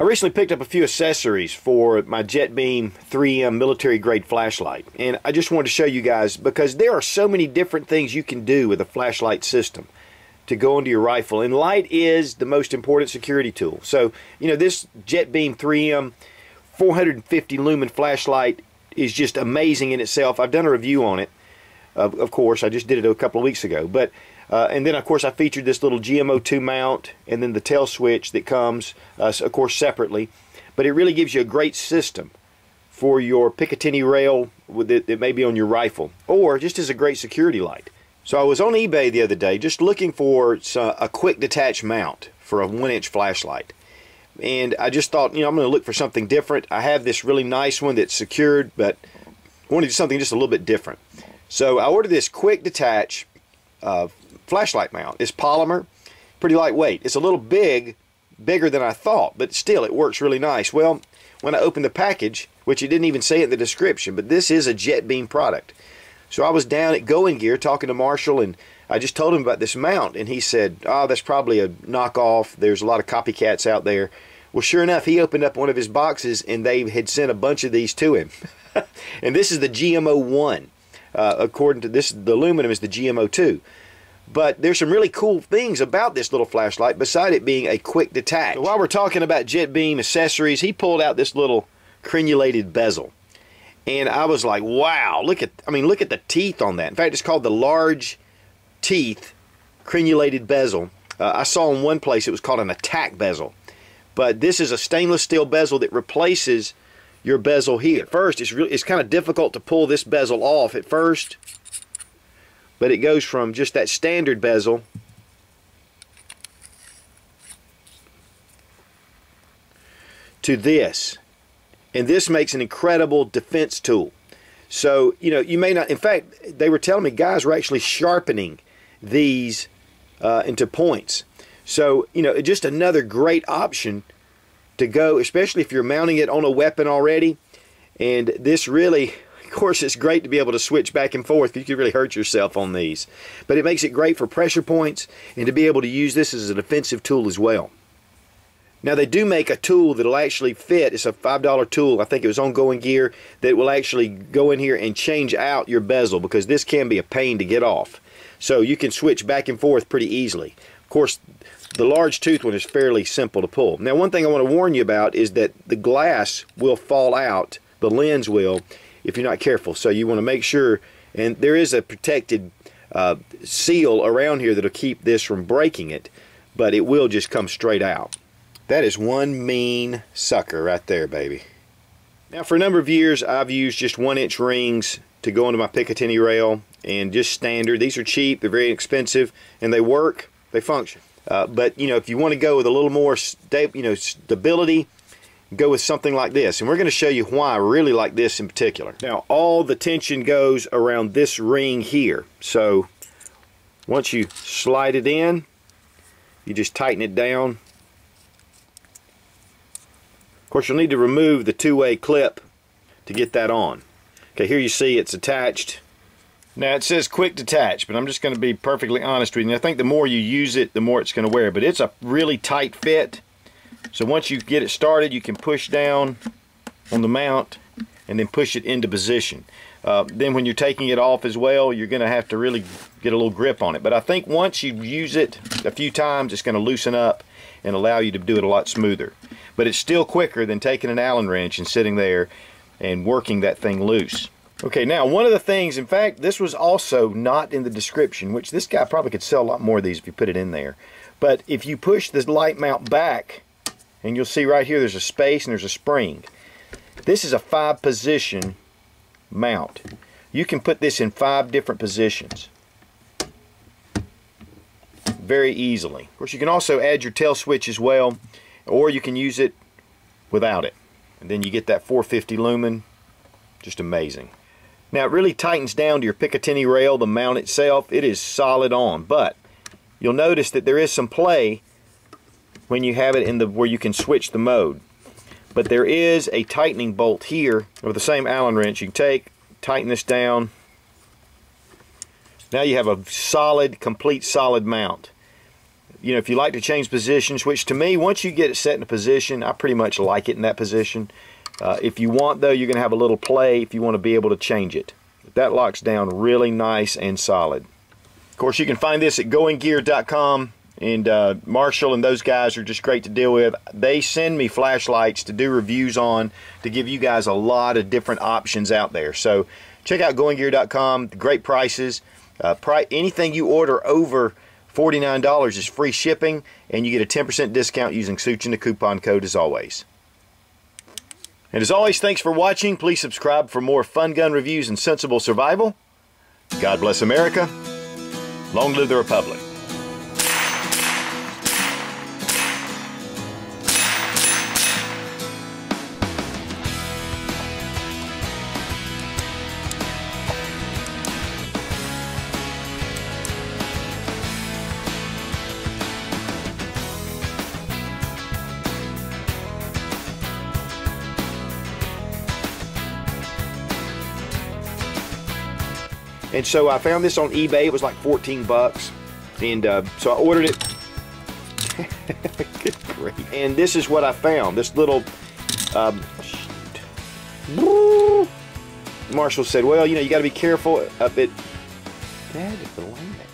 I recently picked up a few accessories for my Jetbeam 3M military grade flashlight, and I just wanted to show you guys because there are so many different things you can do with a flashlight system to go into your rifle, and light is the most important security tool. So, you know, this Jetbeam 3M 450 lumen flashlight is just amazing in itself. I've done a review on it, of course. I just did it a couple of weeks ago, but and then of course I featured this little GMO2 mount and then the tail switch that comes of course separately, but it really gives you a great system for your Picatinny rail that may be on your rifle, or just as a great security light. So I was on eBay the other day just looking for a quick detach mount for a 1-inch flashlight, and I just thought, you know, I'm going to look for something different. I have this really nice one that's secured, but I wanted to do something just a little bit different. So I ordered this quick detach flashlight mount. It's polymer, pretty lightweight. It's a little bigger than I thought, but still it works really nice. Well, when I opened the package, which it didn't even say it in the description, but this is a Jetbeam product. So I was down at Going Gear talking to Marshall, and I just told him about this mount, and he said, oh, that's probably a knockoff. There's a lot of copycats out there. Well, sure enough, he opened up one of his boxes, and they had sent a bunch of these to him. And this is the GMO1. According to this, the aluminum is the GMO2. But there's some really cool things about this little flashlight beside it being a quick detach. So while we're talking about Jetbeam accessories, he pulled out this little crenulated bezel. And I was like, wow, look at the teeth on that. In fact, it's called the large teeth crenulated bezel. I saw in one place it was called an attack bezel. But this is a stainless steel bezel that replaces your bezel here. At first, it's kind of difficult to pull this bezel off at first, but it goes from just that standard bezel to this. And this makes an incredible defense tool. So, you know, you may not, in fact, they were telling me guys were actually sharpening these into points. So, you know, just another great option to go, especially if you're mounting it on a weapon already. And this really, of course, it's great to be able to switch back and forth. You could really hurt yourself on these. But it makes it great for pressure points and to be able to use this as a defensive tool as well. Now, they do make a tool that'll actually fit. It's a $5 tool. I think it was on Going Gear, that will actually go in here and change out your bezel, because this can be a pain to get off. So you can switch back and forth pretty easily. Of course, the large tooth one is fairly simple to pull. Now, one thing I want to warn you about is that the glass will fall out, the lens will, if you're not careful. So you want to make sure, and there is a protected seal around here that'll keep this from breaking it, but it will just come straight out. That is one mean sucker right there, baby. Now, for a number of years, I've used just 1-inch rings to go into my Picatinny rail, and just standard. These are cheap, they're very expensive, and they work, they function. But, you know, if you want to go with a little more stability, go with something like this. And we're going to show you why I really like this in particular. Now, all the tension goes around this ring here. So, once you slide it in, you just tighten it down. Of course, you'll need to remove the two-way clip to get that on. Okay, here you see it's attached. Now, it says quick detach, but I'm just going to be perfectly honest with you. I think the more you use it, the more it's going to wear. But it's a really tight fit. So once you get it started, you can push down on the mount and then push it into position. Then when you're taking it off as well, you're going to have to really get a little grip on it. But I think once you use it a few times, it's going to loosen up and allow you to do it a lot smoother. But it's still quicker than taking an Allen wrench and sitting there and working that thing loose. Okay, now one of the things, in fact, this was also not in the description, which this guy probably could sell a lot more of these if you put it in there. But if you push this light mount back, and you'll see right here there's a space and there's a spring. This is a 5-position mount. You can put this in 5 different positions very easily. Of course, you can also add your tail switch as well, or you can use it without it. And then you get that 450 lumen. Just amazing. Now, it really tightens down to your Picatinny rail, the mount itself. It is solid on, but you'll notice that there is some play when you have it in the where you can switch the mode. But there is a tightening bolt here with the same Allen wrench you can take, tighten this down. Now you have a solid, complete solid mount. you know, if you like to change positions, which to me, once you get it set in a position, I pretty much like it in that position. If you want, though, you're going to have a little play if you want to be able to change it. But that locks down really nice and solid. Of course, you can find this at goinggear.com, and Marshall and those guys are just great to deal with. They send me flashlights to do reviews on, to give you guys a lot of different options out there. So check out goinggear.com. Great prices. Anything you order over $49 is free shipping, and you get a 10% discount using Suchin, the coupon code, as always. And as always, thanks for watching. Please subscribe for more fun gun reviews and sensible survival. God bless America. Long live the Republic. And so I found this on eBay. It was like 14 bucks. And so I ordered it. Good grief. And this is what I found. This little... Marshall said, well, you know, you got to be careful up at... Dad, the landing.